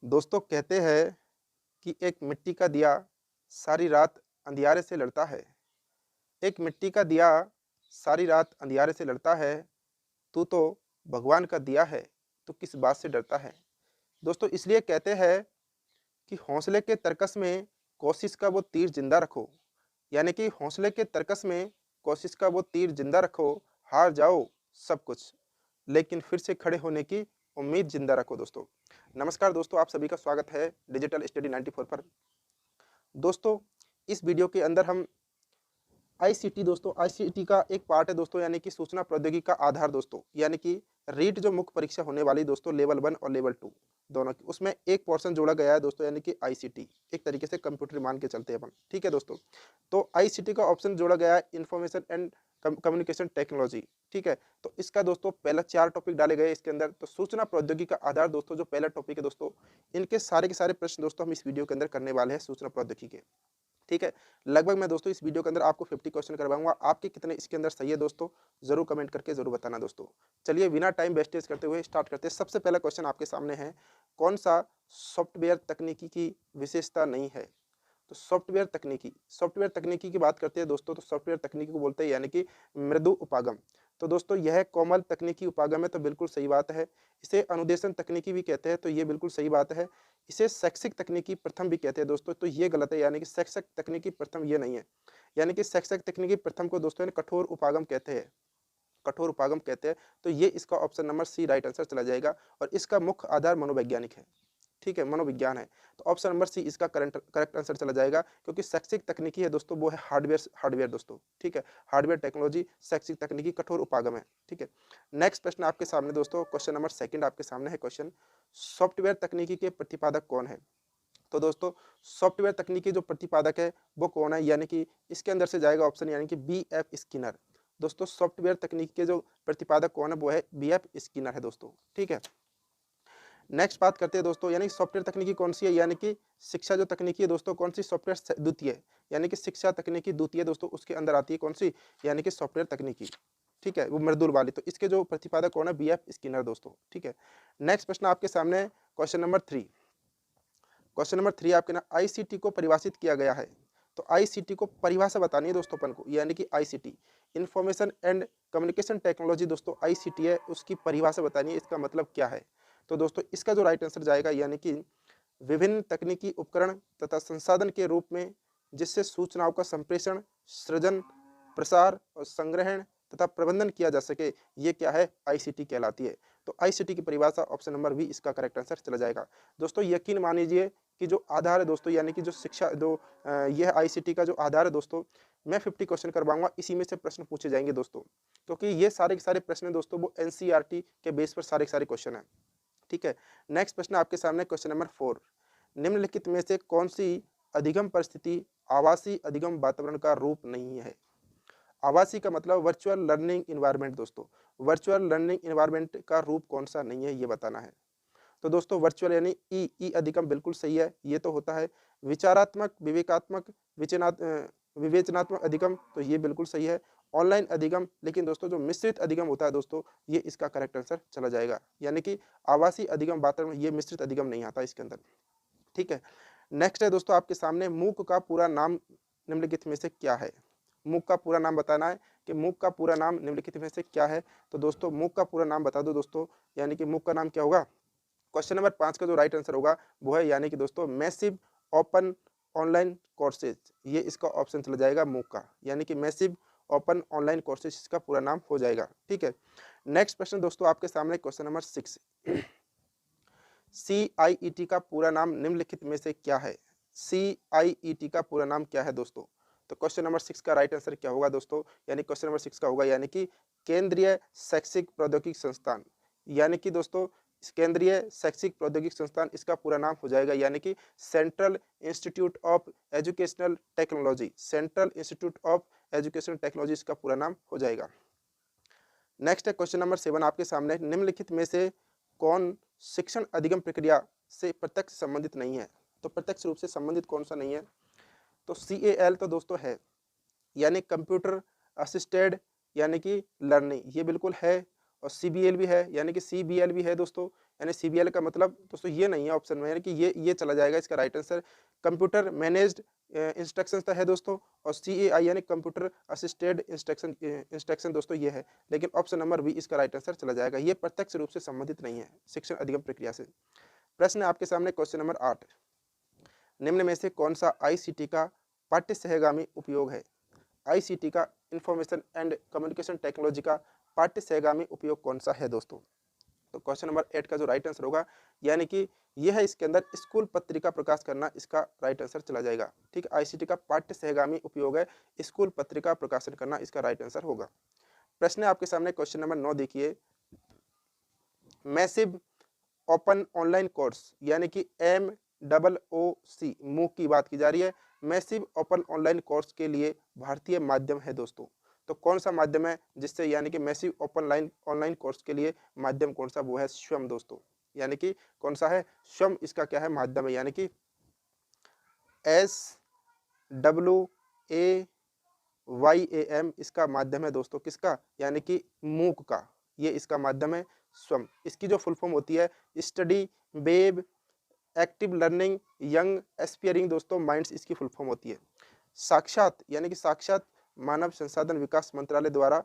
दोस्तों कहते हैं कि एक मिट्टी का दिया सारी रात अंधियारे से लड़ता है। एक मिट्टी का दिया सारी रात अंधियारे से लड़ता है। तू तो भगवान का दिया है, तो किस बात से डरता है। दोस्तों इसलिए कहते हैं कि हौसले के तरकस में कोशिश का वो तीर जिंदा रखो। यानी कि हौसले के तरकस में कोशिश का वो तीर जिंदा रखो। हार जाओ सब कुछ, लेकिन फिर से खड़े होने की उम्मीद जिंदा रखो। दोस्तों नमस्कार दोस्तों, आप सभी का स्वागत है डिजिटल स्टडी 94 पर। दोस्तों इस वीडियो के अंदर हम आईसीटी दोस्तों आईसीटी का एक पार्ट है दोस्तों, यानी कि सूचना प्रौद्योगिकी का आधार दोस्तों, यानी कि रीट जो मुख्य परीक्षा होने वाली दोस्तों लेवल 1 और लेवल 2 दोनों की, उसमें एक पोर्शन जोड़ा गया है दोस्तों, यानी कि आईसीटी एक तरीके से कंप्यूटर मान के चलते हैं अपन। ठीक है दोस्तों, तो आईसीटी का ऑप्शन जोड़ा गया है इंफॉर्मेशन एंड कम्युनिकेशन टेक्नोलॉजी। ठीक है, तो इसका दोस्तों पहला 4 टॉपिक डाले गए इसके अंदर। तो सूचना प्रौद्योगिकी का आधार दोस्तों जो पहला टॉपिक है दोस्तों, इनके सारे के सारे प्रश्न दोस्तों हम इस वीडियो के अंदर करने वाले हैं सूचना प्रौद्योगिकी के। ठीक है, लगभग मैं दोस्तों इस वीडियो के अंदर आपको 50 क्वेश्चन करवाऊंगा। आपके कितने इसके अंदर सही है दोस्तों, जरूर कमेंट करके जरूर बताना दोस्तों। चलिए बिना टाइम वेस्टेज करते हुए स्टार्ट करते हैं। सबसे पहला क्वेश्चन आपके सामने है, कौन सा सॉफ्टवेयर तकनीकी की विशेषता नहीं है। तो सॉफ्टवेयर तकनीकी की बात करते हैं दोस्तों, तो सॉफ्टवेयर तकनीकी को बोलते हैं यानी कि मृदु उपागम। तो दोस्तों यह कोमल तकनीकी उपागम है, तो बिल्कुल सही बात है। इसे अनुदेशन तकनीकी भी कहते हैं, तो ये बिल्कुल सही बात है। इसे शैक्षिक तकनीकी प्रथम भी कहते हैं दोस्तों, तो ये गलत है, यानी कि शैक्षिक तकनीकी प्रथम ये नहीं है। यानी कि शैक्षिक तकनीकी प्रथम को दोस्तों कठोर उपागम कहते हैं, कठोर उपागम कहते हैं। तो ये इसका option number C right answer चला जाएगा, और इसका मुख्य आधार मनोवैज्ञानिक है। ठीक है, मनोविज्ञान है, तो ऑप्शन नंबर सी इसका करेक्ट आंसर चला जाएगा, क्योंकि शैक्षिक तकनीकी है दोस्तों वो है हार्डवेयर दोस्तों। ठीक है, हार्डवेयर टेक्नोलॉजी शैक्षिक तकनीकी कठोर उपागम है। ठीक है, नेक्स्ट प्रश्न आपके सामने दोस्तों, क्वेश्चन नंबर सेकंड आपके सामने है क्वेश्चन, सॉफ्टवेयर तकनीकी के प्रतिपादक कौन है। तो दोस्तों सॉफ्टवेयर तकनीकी जो प्रतिपादक है वो कौन है, यानी कि इसके अंदर से जाएगा ऑप्शन, यानी कि बी एफ स्किनर। दोस्तों सॉफ्टवेयर तकनीक के जो प्रतिपादक कौन है वो है बी एफ स्किनर है दोस्तों। ठीक है, नेक्स्ट बात करते हैं दोस्तों, यानी सॉफ्टवेयर तकनीकी कौन सी है, यानी कि शिक्षा जो तकनीकी है दोस्तों कौन सी, सॉफ्टवेयर द्वितीय, यानी कि शिक्षा तकनीकी द्वितीय दोस्तों उसके अंदर आती है कौन सी, यानी कि सॉफ्टवेयर तकनीकी। ठीक है, वो मृदुल वाली, तो इसके जो प्रतिपादक कौन है बी एफ स्किनर दोस्तों। ठीक है, नेक्स्ट प्रश्न आपके सामने क्वेश्चन नंबर 3। क्वेश्चन नंबर 3 आपके ना आईसीटी को परिभाषित किया गया है। तो आईसीटी को परिभाषा बतानी है दोस्तों अपन को, यानी कि ICT information and communication technology दोस्तों आईसीटी है, उसकी परिभाषा बतानी है, इसका मतलब क्या है। तो दोस्तों इसका जो राइट आंसर जाएगा, यानी कि विभिन्न तकनीकी उपकरण तथा संसाधन के रूप में जिससे सूचनाओं का संप्रेषण, सृजन, प्रसार और संग्रहण तथा प्रबंधन किया जा सके, ये क्या है, आईसीटी कहलाती है। तो आईसीटी की परिभाषा ऑप्शन नंबर बी इसका करेक्ट आंसर चला जाएगा। दोस्तों यकीन मान लीजिए कि जो आधार है दोस्तों, यानी कि जो शिक्षा जो यह आईसीटी का जो आधार है दोस्तों, मैं 50 क्वेश्चन करवाऊंगा, इसी में से प्रश्न पूछे जाएंगे दोस्तों, क्योंकि ये सारे के सारे प्रश्न दोस्तों वो एनसीईआरटी के बेस पर सारे के सारे क्वेश्चन है। ठीक है, नेक्स्ट प्रश्न आपके सामने क्वेश्चन नंबर 4, निम्नलिखित में से कौन सी अधिगम परिस्थिति आवासीय अधिगम वातावरण का रूप नहीं है। आवासीय का मतलब वर्चुअल लर्निंग इन्वायरमेंट दोस्तों, वर्चुअल लर्निंग इन्वायरमेंट का रूप कौन सा नहीं है ये बताना है। तो दोस्तों वर्चुअल यानी ई अधिगम बिल्कुल सही है, ये तो होता है। विचारात्मक, विवेकात्मक, विवेचनात्मक अधिगम, तो ये बिल्कुल सही है। ऑनलाइन अधिगम, लेकिन दोस्तों जो मिश्रित अधिगम होता है दोस्तों, ये इसका करेक्ट आंसर चला जाएगा, यानी कि आवासीय अधिगम वातावरण, ये मिश्रित अधिगम नहीं आता इसके अंदर। ठीक है, नेक्स्ट है दोस्तों आपके सामने, मूक का पूरा नाम निम्नलिखित में से क्या है। मूक का पूरा नाम बताना है कि मूक का पूरा नाम निम्नलिखित में से क्या है। तो दोस्तों मूक का पूरा नाम बता दो दोस्तों, यानी कि मूक का नाम क्या होगा। क्वेश्चन नंबर 5 का जो राइट आंसर होगा वो है, यानी कि दोस्तों मैसिव ओपन ऑनलाइन कोर्सेज, ये इसका ऑप्शन चला जाएगा मूक का, यानी कि मैसिव ओपन ऑनलाइन कोर्सेज इसका पूरा नाम हो जाएगा। ठीक है, नेक्स्ट प्रश्न दोस्तों आपके सामने क्वेश्चन नंबर 6, CIET का पूरा नाम निम्नलिखित में से क्या है। CIET का पूरा नाम क्या है दोस्तों। तो क्वेश्चन नंबर 6 का राइट आंसर क्या होगा दोस्तों, यानी क्वेश्चन नंबर 6 का होगा, यानी कि केंद्रीय शैक्षिक प्रौद्योगिकी संस्थान, यानी कि दोस्तों केंद्रीय शैक्षिक प्रौद्योगिकी संस्थान इसका पूरा नाम हो जाएगा, यानी कि central institute of educational technology, central institute of educational technology इसका पूरा नाम हो जाएगा। नेक्स्ट है क्वेश्चन नंबर 7 आपके सामने, निम्नलिखित में से कौन शिक्षण अधिगम प्रक्रिया से प्रत्यक्ष संबंधित नहीं है। तो प्रत्यक्ष रूप से संबंधित कौन सा नहीं है। तो CAL तो दोस्तों है, यानी कंप्यूटर असिस्टेड यानी कि लर्निंग, ये बिल्कुल है। और CBL भी है, यानी कि CBL भी है दोस्तों। यानी CBL का मतलब दोस्तों ये नहीं है ऑप्शन में, यानी कि ये चला जाएगा इसका right answer. Computer managed instructions है दोस्तों, और CAI यानी कंप्यूटर असिस्टेड इंस्ट्रक्शन दोस्तों ये है। लेकिन ऑप्शन नंबर बी इसका राइट आंसर चला जाएगा, ये प्रत्यक्ष रूप से संबंधित नहीं है शिक्षण अधिगम प्रक्रिया से। प्रश्न आपके सामने क्वेश्चन नंबर 8, निम्न में से कौन सा ICT का पाठ्य सहगामी उपयोग है? ICT का इंफॉर्मेशन एंड कम्युनिकेशन टेक्नोलॉजी का पाठ्य सहगामी उपयोग कौन सा है दोस्तों? तो क्वेश्चन नंबर 8 का जो राइट आंसर होगा, यानी कि यह है इसके अंदर स्कूल पत्रिका प्रकाश करना, इसका राइट आंसर चला जाएगा। ठीक है, ICT का पाठ्य सहगामी उपयोग है स्कूल पत्रिका प्रकाशन करना, इसका राइट आंसर होगा। प्रश्न है आपके सामने क्वेश्चन नंबर 9, देखिए मैसिव ओपन ऑनलाइन कोर्स यानी कि MOOC मूक की बात की जा रही है। मैसिव ओपन ऑनलाइन कोर्स के लिए भारतीय माध्यम है दोस्तों। तो कौन सा माध्यम है जिससे, यानी कि मैसिव ओपन ऑनलाइन कोर्स के लिए माध्यम कौन सा, वो है स्वयं दोस्तों। यानी कि कौन सा है, स्वयं इसका क्या है माध्यम है, यानी कि SWAYAM इसका माध्यम है दोस्तों, किसका, यानी कि मूक का, ये इसका माध्यम है स्वयं। इसकी जो फुल फॉर्म होती है study web active learning young aspiring दोस्तों माइंड्स, इसकी फुल फॉर्म होती है। साक्षात यानी कि साक्षात मानव संसाधन विकास मंत्रालय द्वारा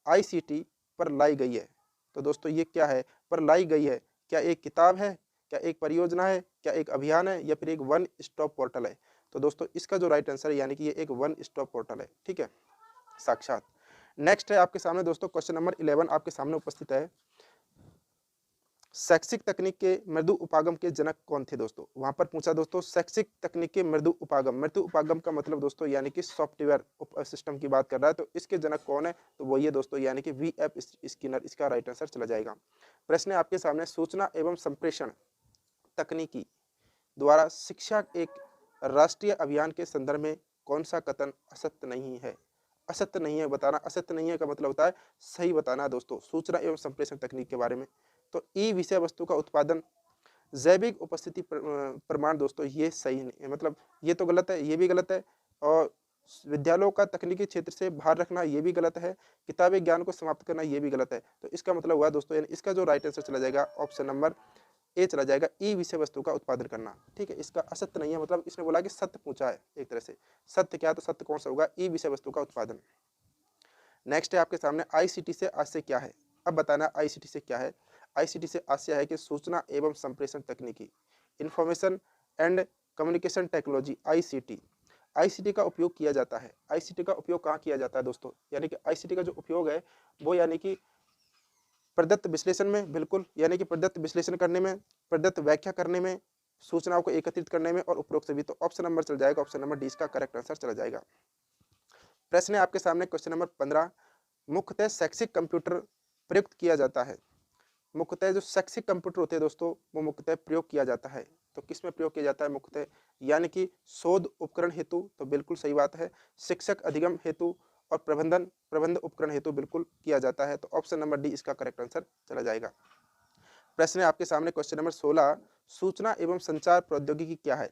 ICT पर लाई गई है। तो दोस्तों ये क्या है, पर लाई गई है, क्या एक किताब है, क्या एक परियोजना है, क्या एक अभियान है, या फिर एक वन स्टॉप पोर्टल है? तो दोस्तों इसका जो राइट आंसर है, यानी कि ये एक वन स्टॉप पोर्टल है। ठीक है, साक्षात। नेक्स्ट है आपके सामने दोस्तों क्वेश्चन नंबर 11 आपके सामने उपस्थित है। शैक्षिक तकनीक के मृदु उपागम के जनक कौन थे दोस्तों? वहां पर पूछा दोस्तों शैक्षिक तकनीक के मृदु उपागम। मृदु उपागम का मतलब दोस्तों यानी कि सॉफ्टवेयर सिस्टम की बात कर रहा है, तो इसके जनक कौन है? तो वो ये दोस्तों यानी कि VF स्किनर, इसका राइट आंसर चला जाएगा। प्रश्न है आपके सामने सूचना एवं संप्रेषण तकनीकी द्वारा शिक्षा एक राष्ट्रीय अभियान के संदर्भ में कौन सा कथन असत्य नहीं है? असत्य नहीं है बताना, असत्य नहीं है का मतलब होता है सही बताना दोस्तों, सूचना एवं संप्रेषण तकनीक के बारे में। तो ई विषय वस्तु का उत्पादन जैविक उपस्थिति प्रमाण दोस्तों ये सही नहीं है, मतलब ये तो गलत है, ये भी गलत है। और विद्यालयों का तकनीकी क्षेत्र से बाहर रखना ये भी गलत है, किताबी ज्ञान को समाप्त करना ये भी गलत है। तो इसका मतलब हुआ दोस्तों, यानी इसका जो राइट आंसर चला जाएगा ऑप्शन नंबर ए चला जाएगा, ई विषय वस्तु का उत्पादन करना। ठीक है, इसका असत्य नहीं है, मतलब इसने बोला कि सत्य पूछा है एक तरह से, सत्य क्या है, तो सत्य कौन सा होगा, ई विषय वस्तु का उत्पादन। नेक्स्ट है आपके सामने ICT से आशय क्या है? अब बताना ICT से क्या है। ICT से आशय है कि सूचना एवं संप्रेषण तकनीकी, information and communication technology, ICT का उपयोग किया जाता है। ICT का उपयोग कहाँ किया जाता है दोस्तों? यानी कि ICT का जो उपयोग है वो यानी कि प्रदत्त विश्लेषण में, बिल्कुल, यानी कि प्रदत्त विश्लेषण करने में, प्रदत्त व्याख्या करने में, सूचनाओं को एकत्रित करने में और उपरोक्त सभी। तो ऑप्शन नंबर चल जाएगा, ऑप्शन नंबर डी इसका करेक्ट आंसर चला जाएगा। प्रश्न है आपके सामने क्वेश्चन नंबर 15, मुख्यतः शैक्षिक कंप्यूटर प्रयुक्त किया जाता है। मुख्यतः जो शैक्षिक कंप्यूटर होते हैं दोस्तों वो मुख्यतः प्रयोग किया जाता है। तो किस में प्रयोग किया जाता है मुख्यतः? यानी कि शोध उपकरण हेतु, तो बिल्कुल सही बात है, शिक्षक अधिगम हेतु और प्रबंध उपकरण हेतु बिल्कुल किया जाता है। तो ऑप्शन नंबर डी इसका करेक्ट आंसर चला जाएगा। प्रश्न है आपके सामने क्वेश्चन नंबर 16, सूचना एवं संचार प्रौद्योगिकी क्या है?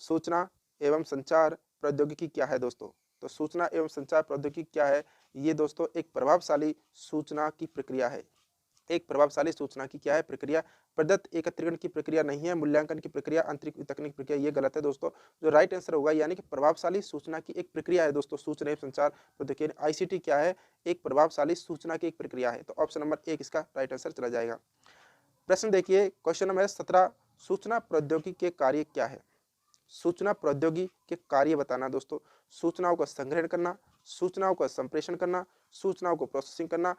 सूचना एवं संचार प्रौद्योगिकी क्या है दोस्तों? तो सूचना एवं संचार प्रौद्योगिकी क्या है? ये दोस्तों एक प्रभावशाली सूचना की प्रक्रिया है। एक प्रभावशाली सूचना की क्या है प्रक्रिया? प्रदत्त एकत्रीकरण की प्रक्रिया नहीं है, मूल्यांकन की प्रक्रिया, आंतरिक तकनीक प्रक्रिया, ये गलत है दोस्तों। जो राइट आंसर होगा यानी कि प्रभावशाली सूचना की एक प्रक्रिया है दोस्तों, सूचना एवं संचार प्रौद्योगिकी। ICT क्या है? एक प्रभावशाली सूचना की एक प्रक्रिया है। तो ऑप्शन नंबर 1 इसका राइट आंसर चला जाएगा। प्रश्न देखिए क्वेश्चन नंबर 17, सूचना प्रौद्योगिकी के कार्य क्या है? सूचना प्रौद्योगिकी के कार्य बताना दोस्तों, सूचनाओं का संग्रहण करना, सूचनाओं का संप्रेषण करना, सूचनाओं को प्रोसेसिंग करना,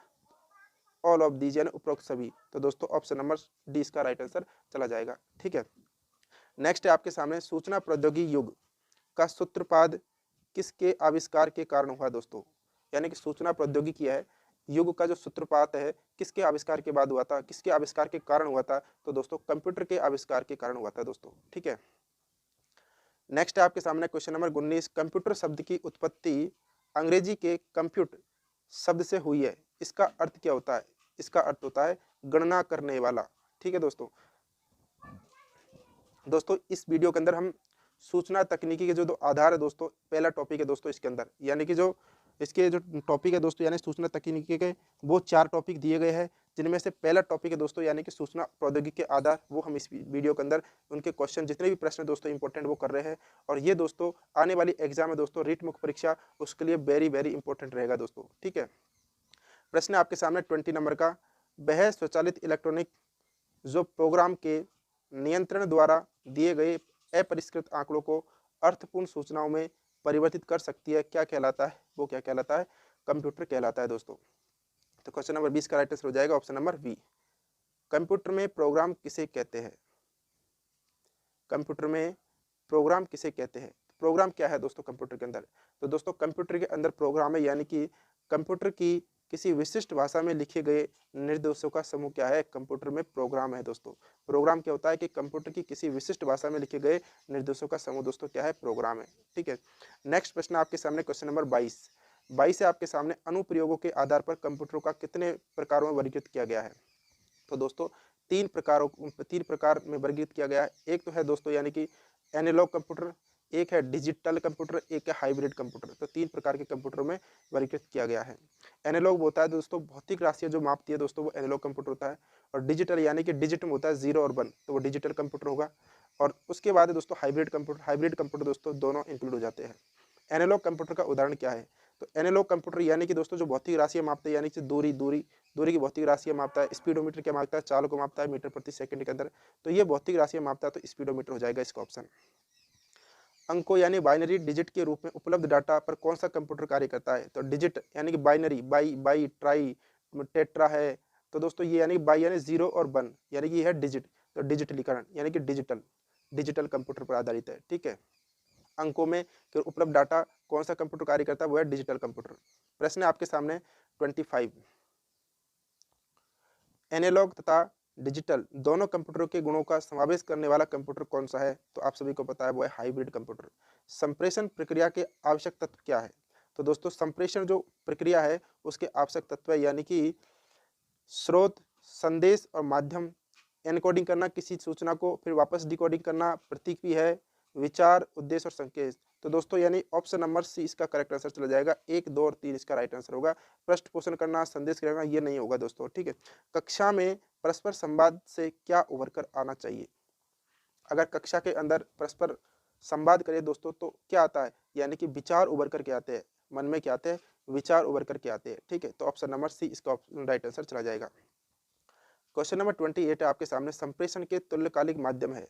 ऑल ऑफ दीज यानी उपरोक्त सभी। तो दोस्तों ऑप्शन नंबर डी इसका राइट आंसर चला जाएगा। ठीक है, नेक्स्ट है आपके सामने सूचना प्रौद्योगिकी युग का सूत्रपात किसके आविष्कार के कारण हुआ दोस्तों? यानी कि सूचना प्रौद्योगिकी है, युग का जो सूत्रपात है किसके आविष्कार के बाद हुआ था, किसके आविष्कार के कारण हुआ था? तो दोस्तों कंप्यूटर के आविष्कार के कारण हुआ था दोस्तों। ठीक है, नेक्स्ट है आपके सामने क्वेश्चन नंबर 19, कंप्यूटर शब्द की उत्पत्ति अंग्रेजी के कंप्यूट शब्द से हुई है, इसका अर्थ क्या होता है? इसका अर्थ होता है गणना करने वाला। ठीक है दोस्तों, इस वीडियो के अंदर हम सूचना तकनीकी के जो दो आधार है दोस्तों, पहला टॉपिक है दोस्तों इसके अंदर, यानी कि जो इसके जो टॉपिक है दोस्तों यानी सूचना तकनीकी के, वो 4 टॉपिक दिए गए हैं, जिनमें से पहला टॉपिक है दोस्तों यानी कि सूचना प्रौद्योगिकी के आधार, वो हम इस वीडियो के अंदर उनके क्वेश्चन जितने भी प्रश्न दोस्तों इंपॉर्टेंट वो कर रहे हैं। और ये दोस्तों आने वाली एग्जाम है दोस्तों, रीट मुख्य परीक्षा, उसके लिए वेरी वेरी इंपॉर्टेंट रहेगा दोस्तों। ठीक है, प्रश्न आपके सामने 20 नंबर का, वह स्वचालित इलेक्ट्रॉनिक जो प्रोग्राम के नियंत्रण द्वारा दिए गए अपरिष्कृत आंकड़ों को अर्थपूर्ण सूचनाओं में परिवर्तित कर सकती है, क्या कहलाता है? वो क्या कहलाता है? कंप्यूटर कहलाता है दोस्तों। तो क्वेश्चन नंबर 20 का राइट आंसर हो जाएगा ऑप्शन नंबर बी। कंप्यूटर में प्रोग्राम किसे कहते हैं? कंप्यूटर में प्रोग्राम किसे कहते हैं? प्रोग्राम क्या है दोस्तों कंप्यूटर के अंदर? तो दोस्तों कंप्यूटर के अंदर प्रोग्राम है, यानी कि कंप्यूटर की किसी विशिष्ट भाषा में लिखे गए निर्देशों का समूह क्या है? कंप्यूटर में प्रोग्राम है दोस्तों। प्रोग्राम क्या होता है कि कंप्यूटर की किसी विशिष्ट भाषा में लिखे गए निर्देशों का समूह दोस्तों क्या है? प्रोग्राम है। ठीक है, नेक्स्ट प्रश्न आपके सामने क्वेश्चन नंबर 22 है आपके सामने, अनुप्रयोगों के आधार पर कंप्यूटर का कितने प्रकारों में वर्गीकृत किया गया है? तो दोस्तों 3 प्रकार में वर्गीकृत किया गया है। एक तो है दोस्तों यानी कि एनालॉग कंप्यूटर, एक है डिजिटल कंप्यूटर, एक है हाइब्रिड कंप्यूटर। तो 3 प्रकार के कंप्यूटरों में वर्गीकृत किया गया है। एनालॉग होता है दोस्तों भौतिक राशियां जो मापती है दोस्तों, वो एनालॉग कंप्यूटर होता है। और डिजिटल यानी कि डिजिट में होता है 0 और 1, तो वो डिजिटल कंप्यूटर होगा। और उसके बाद है दोस्तों हाइब्रिड कंप्यूटर। हाइब्रिड कंप्यूटर दोस्तों दोनों इंक्लूड हो जाते हैं। एनालॉग कंप्यूटर का उदाहरण क्या है? तो एनालॉग कंप्यूटर यानी कि दोस्तों जो भौतिक राशियां मापते हैं, यानी कि दूरी की भौतिक राशियां मापता है। स्पीडोमीटर क्या मापता है? चाल को मापता है मीटर प्रति सेकंड के अंदर। तो ये भौतिक राशियां मापता है, तो स्पीडोमीटर हो जाएगा इसका ऑप्शन। अंकों यानी बाइनरी डिजिट के रूप में उपलब्ध डाटा पर कौन सा कंप्यूटर कार्य करता है? तो डिजिट यानी कि बाइनरी, बाई ट्राई टेट्रा है। तो दोस्तों ये यानी बाई यानी 0 और 1, यानी कि ये है डिजिट। तो डिजिटलीकरण यानी कि डिजिटल कंप्यूटर पर आधारित है। ठीक है, अंकों में उपलब्ध डाटा कौन सा कंप्यूटर कार्य करता है? वो है डिजिटल कंप्यूटर। प्रश्न है आपके सामने 25, एनालॉग तथा डिजिटल दोनों कंप्यूटरों के गुणों का समावेश करने वाला कंप्यूटर कौन सा है? तो आप सभी को पता है वो है हाइब्रिड कंप्यूटर। संप्रेषण प्रक्रिया के आवश्यक तत्व क्या है? तो दोस्तों संप्रेषण जो प्रक्रिया है उसके आवश्यक तत्व है, यानी कि स्रोत, संदेश और माध्यम, एनकोडिंग करना किसी सूचना को, फिर वापस डिकोडिंग करना, प्रतीक भी है, विचार, उद्देश्य और संकेत। तो दोस्तों यानी ऑप्शन नंबर सी इसका करेक्ट आंसर चला जाएगा। 1, 2 और 3 इसका राइट आंसर होगा। पृष्ठ पोषण करना, संदेश करना ये नहीं होगा दोस्तों। ठीक है, कक्षा में परस्पर संवाद से क्या उभर कर आना चाहिए? अगर कक्षा के अंदर परस्पर संवाद करें दोस्तों तो क्या आता है? यानी कि विचार उभर करके आते हैं, मन में क्या आते हैं? विचार उभर करके आते हैं। ठीक है, तो ऑप्शन नंबर सी इसका राइट आंसर चला जाएगा। क्वेश्चन नंबर 28 है आपके सामने, संप्रेषण के तुल्यकालिक माध्यम है।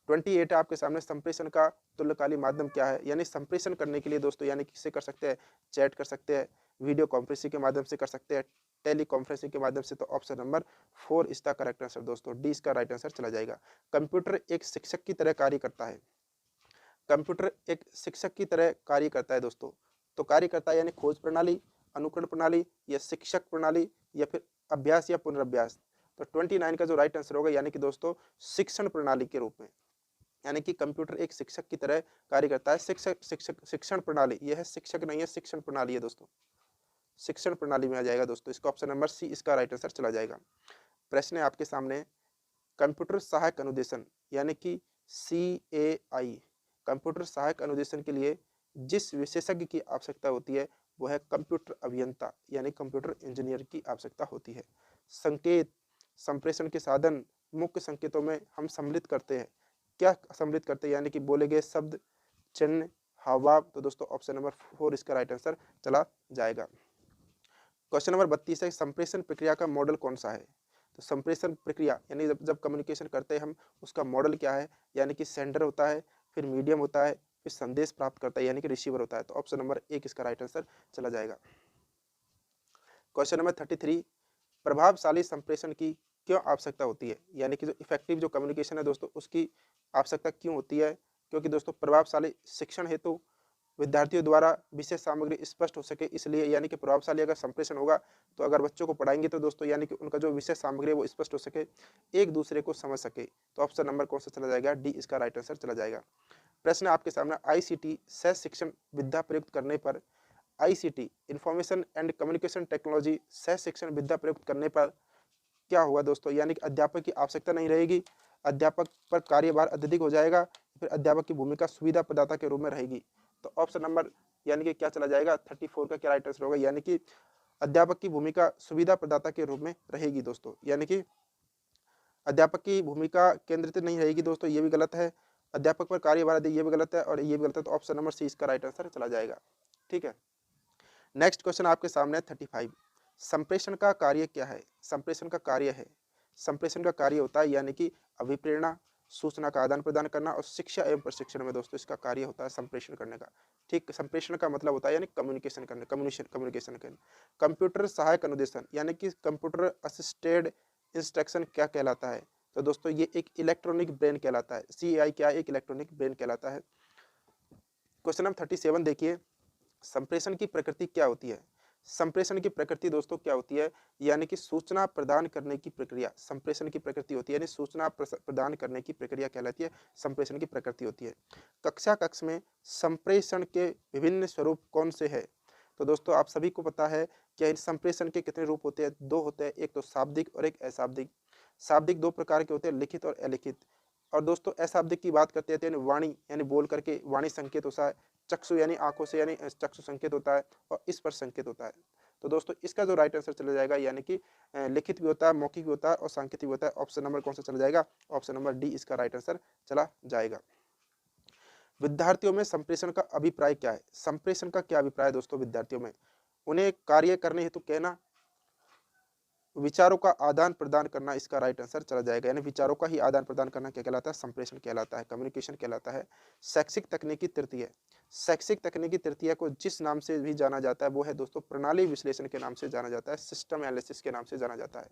28 है आपके सामने, संप्रेषण का तुल्यकालिक माध्यम क्या है? यानी संप्रेषण करने के लिए दोस्तों यानी किससे कर सकते हैं? चैट कर सकते हैं, वीडियो कॉन्फ्रेंसिंग के माध्यम से कर सकते हैं, टेली कॉन्फ्रेंसिंग के माध्यम से। तो ऑप्शन नंबर 4 इसका करेक्ट आंसर दोस्तों, डी इसका राइट आंसर चला जाएगा। कंप्यूटर एक शिक्षक की तरह कार्य करता है। कंप्यूटर एक शिक्षक की तरह कार्य करता है दोस्तों। तो कार्य करता है यानी खोज प्रणाली, अनुकरण प्रणाली, या शिक्षक प्रणाली, या फिर अभ्यास या पुनर्अभ्यास। तो 29 का जो राइट आंसर होगा यानी कि दोस्तों शिक्षण प्रणाली के रूप में, यानी कि कंप्यूटर एक शिक्षक की तरह कार्य करता है। शिक्षण प्रणाली, यह है शिक्षक नहीं है, शिक्षण प्रणाली है दोस्तों, शिक्षण प्रणाली में आ जाएगा दोस्तों। इसका ऑप्शन नंबर सी इसका राइट आंसर चला जाएगा। प्रश्न है आपके सामने, कंप्यूटर सहायक अनुदेशन यानी कि CAI, कंप्यूटर सहायक अनुदेशन के लिए जिस विशेषज्ञ की आवश्यकता होती है वो है कंप्यूटर अभियंता यानी कंप्यूटर इंजीनियर की आवश्यकता होती है। संकेत, संप्रेषण के साधन, मुख्य संकेतों में हम सम्मिलित करते हैं, क्या सम्मिलित करते हैं? यानी कि बोले गए शब्द, चिन्ह, हावभाव। तो दोस्तों ऑप्शन नंबर 4 इसका राइट आंसर चला जाएगा। क्वेश्चन नंबर 32 है, संप्रेषण प्रक्रिया का मॉडल कौन सा है? तो संप्रेषण प्रक्रिया यानी जब कम्युनिकेशन करते हैं हम, उसका मॉडल क्या है? यानी कि सेंडर होता है, फिर मीडियम होता है, फिर संदेश प्राप्त करता है यानी कि रिसीवर होता है। तो ऑप्शन नंबर 1 इसका राइट आंसर चला जाएगा। क्वेश्चन नंबर 33, प्रभावशाली संप्रेषण की क्यों आवश्यकता होती है? यानी कि जो इफेक्टिव जो कम्युनिकेशन है दोस्तों उसकी आवश्यकता क्यों होती है? क्योंकि दोस्तों प्रभावशाली शिक्षण हेतु विद्यार्थियों द्वारा विशेष सामग्री स्पष्ट हो सके, इसलिए यानी कि प्रभावशाली अगर संप्रेषण होगा तो अगर बच्चों को पढ़ाएंगे तो दोस्तों यानी कि उनका जो विशेष सामग्री है वो स्पष्ट हो सके, एक दूसरे को समझ सके। तो ऑप्शन नंबर कौन सा चला जाएगा? डी इसका राइट आंसर चला जाएगा। प्रश्न आपके सामने, ICT सह शिक्षण विद्या प्रयुक्त करने पर, ICT information and communication technology सह शिक्षण विद्या प्रयुक्त करने पर क्या होगा दोस्तों? यानी कि अध्यापक की आवश्यकता नहीं रहेगी, अध्यापक पर कार्यभार अत्यधिक हो जाएगा, फिर अध्यापक की भूमिका सुविधा प्रदाता के रूप में रहेगी। तो ऑप्शन नंबर यानी कि क्या चला जाएगा, 34 का क्या राइट आंसर होगा, यानी कि अध्यापक की भूमिका सुविधा प्रदाता के रूप में रहेगी दोस्तों, यानी कि अध्यापक की भूमिका केंद्रित नहीं रहेगी दोस्तों, ये भी गलत है। अध्यापक पर कार्यभार दे, ये भी गलत है, और ये भी गलत है, तो ऑप्शन नंबर सी इसका राइट आंसर चला जाएगा। ठीक है, नेक्स्ट क्वेश्चन आपके सामने है 35। संप्रेषण का कार्य क्या है? संप्रेषण का कार्य है, संप्रेषण का कार्य होता है यानी कि अभिप्रेरणा, सूचना का आदान प्रदान करना, और शिक्षा एवं प्रशिक्षण में दोस्तों इसका कार्य होता है संप्रेषण करने का। ठीक, संप्रेषण का मतलब होता है यानी कम्युनिकेशन करने, कम्युनिकेशन करने। कंप्यूटर सहायक अनुदेशन यानी कि कंप्यूटर असिस्टेड इंस्ट्रक्शन क्या कहलाता है? तो दोस्तों ये एक इलेक्ट्रॉनिक ब्रेन कहलाता है। CAI क्या, एक इलेक्ट्रॉनिक ब्रेन कहलाता है। क्वेश्चन नंबर 37 देखिए, संप्रेषण की प्रकृति क्या होती है? संप्रेषण की प्रकृति दोस्तों क्या होती है, यानी कि सूचना प्रदान करने की प्रक्रिया संप्रेषण की प्रकृति होती है, यानी सूचना प्रदान करने की प्रक्रिया कहलाती है, संप्रेषण की प्रकृति होती है। कक्षा कक्ष में संप्रेषण के विभिन्न स्वरूप कौन से हैं? तो दोस्तों आप सभी को पता है कि इन संप्रेषण के कितने रूप होते हैं, दो होते हैं, एक तो शाब्दिक और एक अशाब्दिक। शाब्दिक दो प्रकार के होते हैं, लिखित और अलिखित। और दोस्तों अशाब्दिक की बात करते हैं, वाणी यानी बोल करके वाणी संकेत होता है, चक्षु यानी आंखों से यानी चक्षु संकेत होता है, और स्पर्श संकेत होता है। तो दोस्तों इसका जो राइट आंसर चला जाएगा, यानी कि लिखित भी होता है, मौखिक भी होता है, और सांकेतिक भी होता है। ऑप्शन नंबर कौन सा चला जाएगा? ऑप्शन नंबर डी इसका राइट आंसर चला जाएगा। विद्यार्थियों में संप्रेषण का अभिप्राय क्या है? संप्रेषण का क्या अभिप्राय है दोस्तों विद्यार्थियों में? उन्हें कार्य करने हेतु कहना, विचारों का आदान प्रदान करना, इसका राइट आंसर चला जाएगा। यानी विचारों का ही आदान प्रदान करना क्या कहलाता है? संप्रेषण कहलाता है, कम्युनिकेशन कहलाता है। शैक्षिक तकनीकी तृतीय, शैक्षिक तकनीकी तृतीय को जिस नाम से भी जाना जाता है वो है दोस्तों प्रणाली विश्लेषण के नाम से जाना जाता है, सिस्टम एनालिसिस के नाम से जाना जाता है।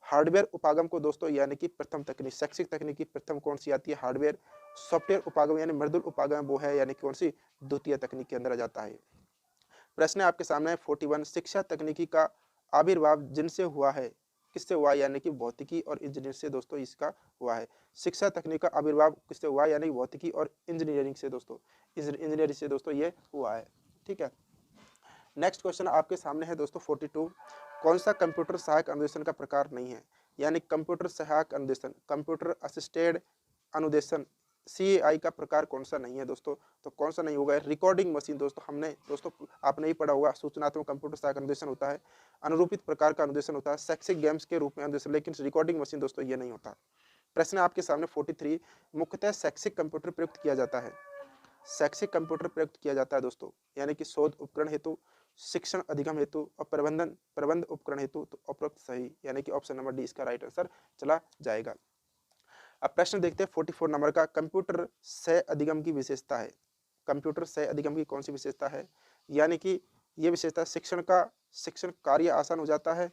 हार्डवेयर उपागम को दोस्तों यानी कि प्रथम तकनीक, शैक्षिक तकनीकी प्रथम कौन सी आती है? हार्डवेयर। सॉफ्टवेयर उपागम यानी मृदुल उपागम वो है, यानी कौन सी? द्वितीय तकनीक के अंदर आ जाता है। प्रश्न आपके सामने है 41। शिक्षा तकनीकी का आविर्भाव जिनसे हुआ है, किससे हुआ? यानी कि भौतिकी और इंजीनियरिंग से दोस्तों इसका हुआ है। शिक्षा तकनीक का आविर्भाव किससे हुआ? यानी भौतिकी और इंजीनियरिंग से दोस्तों, इंजीनियरिंग से दोस्तों ये हुआ है। ठीक है, नेक्स्ट क्वेश्चन आपके सामने है दोस्तों 42। कौन सा कंप्यूटर सहायक अनुदेशन का प्रकार नहीं है? यानी कंप्यूटर सहायक अनुदेशन, कंप्यूटर असिस्टेड अनुदेशन, CAI का प्रकार कौन सा नहीं है दोस्तों? तो कौन सा नहीं होगा? रिकॉर्डिंग मशीन दोस्तों, हमने दोस्तों आपने ही पढ़ा होगा, सूचनात्मक कंप्यूटर सहायक अनुदेशन होता है, अनुरूपित प्रकार का अनुदेशन होता है, शैक्षिक गेम्स के रूप में अनुदेशन, लेकिन रिकॉर्डिंग मशीन दोस्तों ये नहीं होता। प्रश्न आपके सामने 43। मुख्यतः शैक्षिक कंप्यूटर प्रयुक्त किया जाता है, शैक्षिक कंप्यूटर प्रयुक्त किया जाता है दोस्तों, यानी कि शोध उपकरण हेतु, शिक्षण अधिगम हेतु, और प्रबंध उपकरण हेतु। तो उपरोक्त सही, यानी कि ऑप्शन नंबर डी इसका राइट आंसर चला जाएगा। अब प्रश्न देखते हैं 44 नंबर का, कंप्यूटर सह अधिगम की विशेषता है। कंप्यूटर सह अधिगम की कौन सी विशेषता है? यानी कि ये विशेषता शिक्षण कार्य आसान हो जाता है,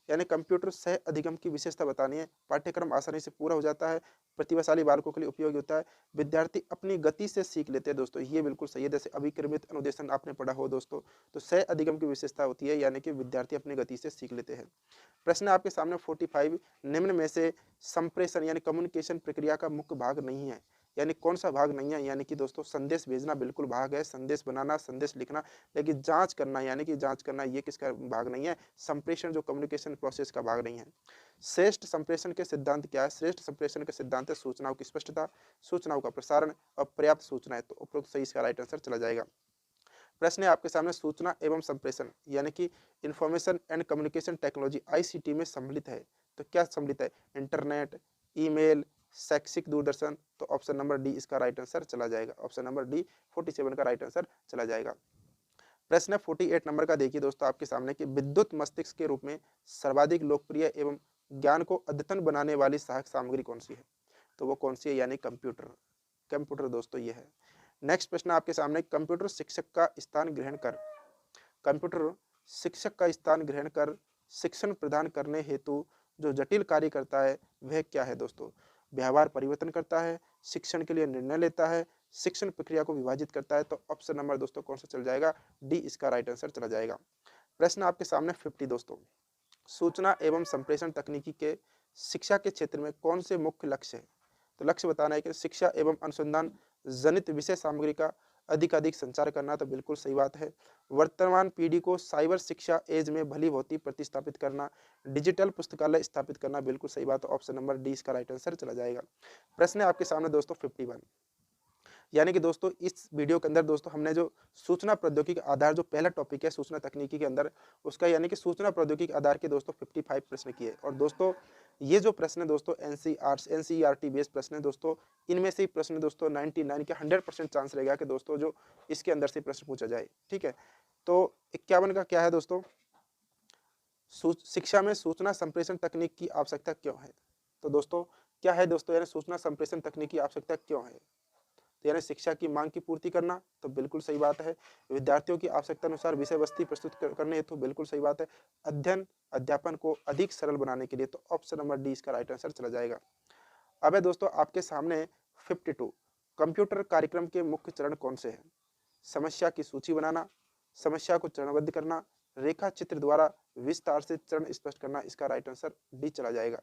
यानी कंप्यूटर सह अधिगम की विशेषता बतानी है। पाठ्यक्रम आसानी से पूरा हो जाता है, प्रतिभाशाली बालकों के लिए उपयोगी होता है, विद्यार्थी अपनी गति से सीख लेते हैं दोस्तों, ये बिल्कुल सही है। जैसे अभिक्रमित अनुदेशन आपने पढ़ा हो दोस्तों, तो सह अधिगम की विशेषता होती है, यानी कि विद्यार्थी अपनी गति से सीख लेते हैं। प्रश्न आपके सामने 45। निम्न में से संप्रेषण यानी कम्युनिकेशन प्रक्रिया का मुख्य भाग नहीं है, यानी कौन सा भाग नहीं है? यानी कि दोस्तों संदेश भेजना बिल्कुल भाग है, संदेश बनाना, संदेश लिखना, लेकिन जांच करना यानी कि जांच करना ये किसका भाग नहीं है? संप्रेषण जो कम्युनिकेशन प्रोसेस का भाग नहीं है। श्रेष्ठ संप्रेषण के सिद्धांत क्या है? श्रेष्ठ संप्रेषण के सिद्धांत है सूचनाओं की स्पष्टता, सूचनाओं का प्रसारण और पर्याप्त सूचनाएं। तो उपरोक्त सही इसका राइट आंसर चला जाएगा। प्रश्न है आपके सामने, सूचना एवं संप्रेषण यानी कि information and communication technology ICT में सम्मिलित है, तो क्या सम्मिलित है? इंटरनेट, ईमेल, शैक्षिक दूरदर्शन। तो ऑप्शन नंबर डी इसका राइट आंसर चला जाएगा, ऑप्शन नंबर डी 47 का राइट आंसर चला जाएगा। प्रश्न 48 नंबर का देखिए दोस्तों आपके सामने कि विद्युत मस्तिष्क के रूप में सर्वाधिक लोकप्रिय एवं ज्ञान को अद्यतन बनाने वाली सहायक सामग्री कौन सी है? तो वो कौन सी है? यानी कंप्यूटर, कंप्यूटर दोस्तों ये है। नेक्स्ट प्रश्न आपके सामने, कंप्यूटर शिक्षक का स्थान ग्रहण कर, कंप्यूटर शिक्षक का स्थान ग्रहण कर शिक्षण प्रदान करने हेतु जो जटिल कार्य करता है वह क्या है दोस्तों? व्यवहार परिवर्तन करता है, शिक्षण के लिए निर्णय लेता है, शिक्षण प्रक्रिया को विभाजित करता है। तो ऑप्शन नंबर दोस्तों कौन सा चल जाएगा? डी इसका राइट आंसर चला जाएगा। प्रश्न आपके सामने 50 दोस्तों, सूचना एवं संप्रेषण तकनीकी के शिक्षा के क्षेत्र में कौन से मुख्य लक्ष्य है? तो लक्ष्य बताना है कि शिक्षा एवं अनुसंधान जनित विषय सामग्री का अधिक संचार करना। तो बिल्कुल सही बात है। वर्तमान पीढ़ी को साइबर शिक्षा एज में भली भांति प्रतिस्थापित करना, डिजिटल पुस्तकालय स्थापित करना। बिल्कुल सही बात है, ऑप्शन नंबर डी इसका राइट आंसर चला जाएगा। प्रश्न है आपके सामने दोस्तों 51। यानी कि दोस्तों इस वीडियो के अंदर दोस्तों हमने जो सूचना प्रौद्योगिकी आधार जो पहला टॉपिक है सूचना तकनीकी के अंदर, उसका यानी कि सूचना प्रौद्योगिकी आधार के दोस्तों 55 प्रश्न किए। और दोस्तों ये जो प्रश्न है दोस्तों एनसीईआरटी बेस्ड प्रश्न है दोस्तों, इनमें से प्रश्न दोस्तों 99 के 100% चांस रहेगा कि दोस्तों जो इसके अंदर से प्रश्न पूछा जाए। ठीक है, तो 51 का क्या है दोस्तों, शिक्षा में सूचना संप्रेषण तकनीक की आवश्यकता क्यों है। तो दोस्तों क्या है दोस्तों, यानी सूचना संप्रेषण तकनीक की आवश्यकता क्यों है, तो यानी शिक्षा की मांग की पूर्ति करना, तो बिल्कुल सही बात है। विद्यार्थियों की आवश्यकता अनुसार विषय वस्तु प्रस्तुत करने हेतु, बिल्कुल सही बात है। अध्ययन अध्यापन को अधिक सरल बनाने के लिए, तो ऑप्शन नंबर डी इसका राइट आंसर चला जाएगा। अब है दोस्तों आपके सामने 52 कंप्यूटर कार्यक्रम के मुख्य चरण कौन से हैं। समस्या की सूची बनाना, समस्या को चरणबद्ध करना, रेखा चित्र द्वारा विस्तार से चरण स्पष्ट करना, इसका राइट आंसर डी चला जाएगा।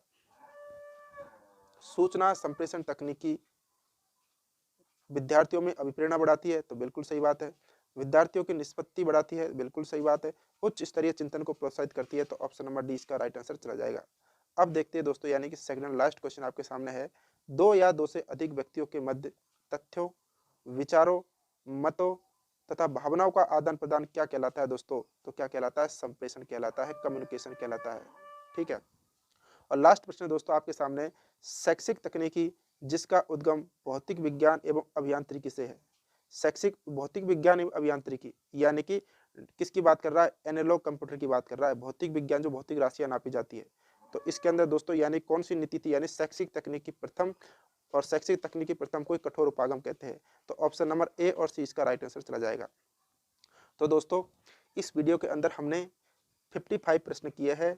सूचना संप्रेषण तकनीकी विद्यार्थियों में अभिप्रेरणा बढ़ाती है, तो बिल्कुल सही बात है। विद्यार्थियों की निष्पत्ति बढ़ाती है, बिल्कुल सही बात है। उच्च स्तरीय चिंतन को प्रोत्साहित करती है, तो ऑप्शन नंबर डी इसका राइट आंसर चला जाएगा। अब देखते हैं दोस्तों, यानी कि सेकंड एंड लास्ट क्वेश्चन आपके सामने है, दो या दो से अधिक व्यक्तियों के मध्य तथ्यों, विचारों, मतों तथा भावनाओं का आदान प्रदान क्या कहलाता है दोस्तों, तो क्या कहलाता है, संप्रेषण कहलाता है, कम्युनिकेशन कहलाता है। ठीक है, और लास्ट प्रश्न दोस्तों आपके सामने, शैक्षिक तकनीकी जिसका उद्गम भौतिक विज्ञान एवं अभियांत्रिकी से है। शैक्षिक भौतिक विज्ञान एवं अभियांत्रिकी यानी कि किसकी बात कर रहा है, एनालॉग कंप्यूटर की बात कर रहा है। भौतिक विज्ञान जो भौतिक राशियां नापी जाती है, तो इसके अंदर दोस्तों यानी कौन सी नीति थी, यानी शैक्षिक तकनीकी प्रथम, और शैक्षिक तकनीकी प्रथम को कठोर उपागम कहते हैं। तो ऑप्शन नंबर ए और सी इसका राइट आंसर चला जाएगा। तो दोस्तों इस वीडियो के अंदर हमने 55 प्रश्न किए हैं।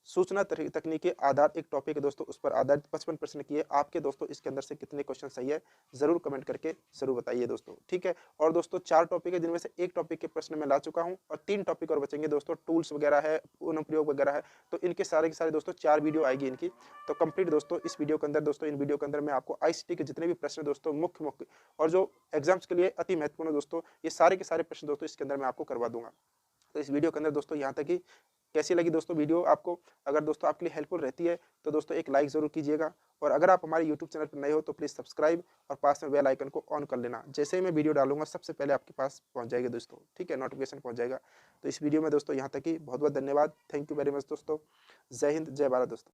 सूचना तकनीकी आधार एक टॉपिक है दोस्तों, उस पर आधारित 55 प्रश्न किए। आपके दोस्तों इसके अंदर से कितने क्वेश्चन सही है जरूर कमेंट करके जरूर बताइए दोस्तों। ठीक है, और दोस्तों 4 टॉपिक है जिनमें से एक टॉपिक के प्रश्न मैं ला चुका हूं, और 3 टॉपिक और बचेंगे दोस्तों, टूल्स वगैरह है, अनुप्रयोग वगैरह है, तो इनके सारे के सारे दोस्तों 4 वीडियो आएगी इनकी। तो कंप्लीट दोस्तों इस वीडियो के अंदर दोस्तों, इन वीडियो के अंदर मैं आपको आईसीटी के जितने भी प्रश्न दोस्तों मुख्य और जो एग्जाम्स के लिए अति महत्वपूर्ण दोस्तों, ये सारे के सारे प्रश्न दोस्तों इसके अंदर मैं आपको करवा दूंगा। तो इस वीडियो के अंदर दोस्तों यहाँ तक ही कैसी लगी दोस्तों वीडियो आपको, अगर दोस्तों आपके लिए हेल्पफुल रहती है तो दोस्तों एक लाइक जरूर कीजिएगा, और अगर आप हमारे यूट्यूब चैनल पर नए हो तो प्लीज़ सब्सक्राइब और पास में बेल आइकन को ऑन कर लेना। जैसे ही मैं वीडियो डालूंगा सबसे पहले आपके पास पहुंच जाएगा दोस्तों। ठीक है, नोटिफिकेशन पहुंच जाएगा। तो इस वीडियो में दोस्तों यहाँ तक ही बहुत बहुत धन्यवाद। थैंक यू वेरी मच दोस्तों। जय हिंद, जय भारत दोस्तों।